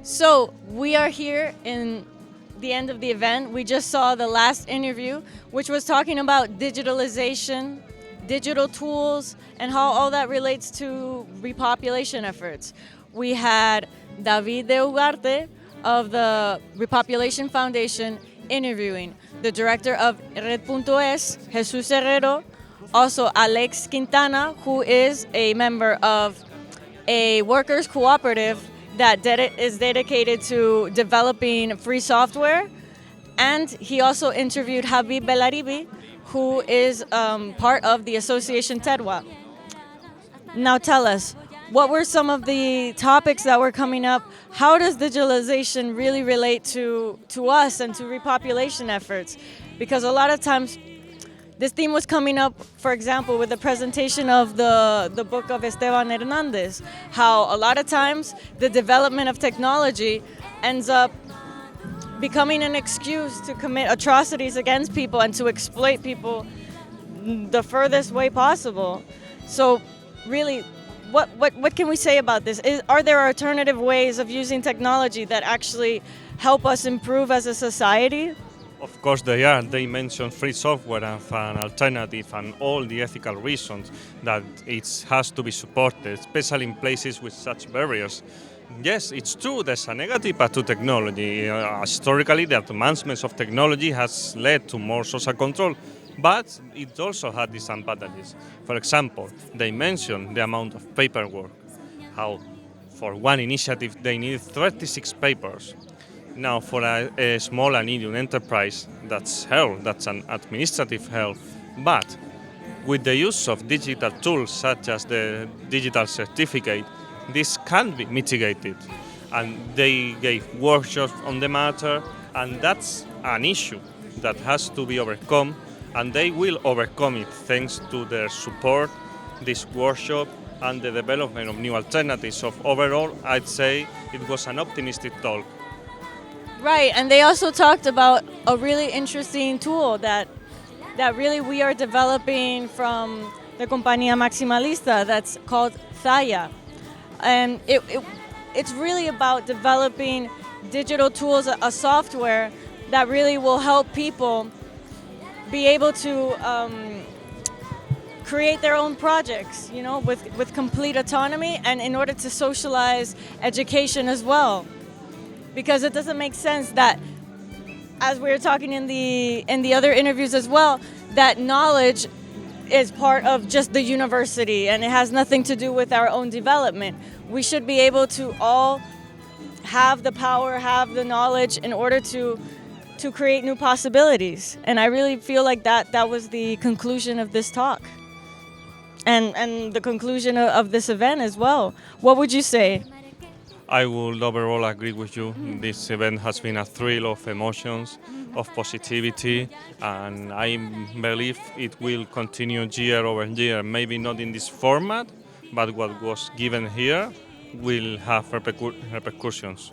So we are here in the end of the event. We just saw the last interview, which was talking about digitalization, digital tools, and how all that relates to repopulation efforts. We had David de Ugarte of the Repopulation Foundation interviewing the director of Red.es, Jesus Herrero, also Alex Quintana, who is a member of a workers' cooperative that is dedicated to developing free software. And he also interviewed Habib Belaribi, who is part of the association TEDWA. Now tell us, what were some of the topics that were coming up? How does digitalization really relate to us and to repopulation efforts? Because a lot of times this theme was coming up, for example, with the presentation of the book of Esteban Hernandez, how a lot of times the development of technology ends up becoming an excuse to commit atrocities against people and to exploit people the furthest way possible. So really, what can we say about this? Are there alternative ways of using technology that actually help us improve as a society? Of course they are. They mention free software as an alternative and all the ethical reasons that it has to be supported, especially in places with such barriers. Yes, it's true, there's a negative part to technology. Historically, the advancements of technology has led to more social control, but it also had disadvantages. For example, they mention the amount of paperwork, how for one initiative they need 36 papers. Now, for a small and medium enterprise, that's hell, that's an administrative hell. But with the use of digital tools such as the digital certificate, this can be mitigated. And they gave workshops on the matter, and that's an issue that has to be overcome, and they will overcome it thanks to their support, this workshop, and the development of new alternatives. So overall, I'd say it was an optimistic talk. Right, and they also talked about a really interesting tool that really we are developing from the Compañía Maximalista that's called Thaya. And it's really about developing digital tools, a software that really will help people be able to create their own projects, with complete autonomy, and in order to socialize education as well. Because it doesn't make sense that, as we were talking in the other interviews as well, that knowledge is part of just the university and it has nothing to do with our own development. We should be able to all have the power, have the knowledge in order to create new possibilities. And I really feel like that was the conclusion of this talk and the conclusion of this event as well. What would you say? I would overall agree with you. This event has been a thrill of emotions, of positivity, and I believe it will continue year over year. Maybe not in this format, but what was given here will have repercussions.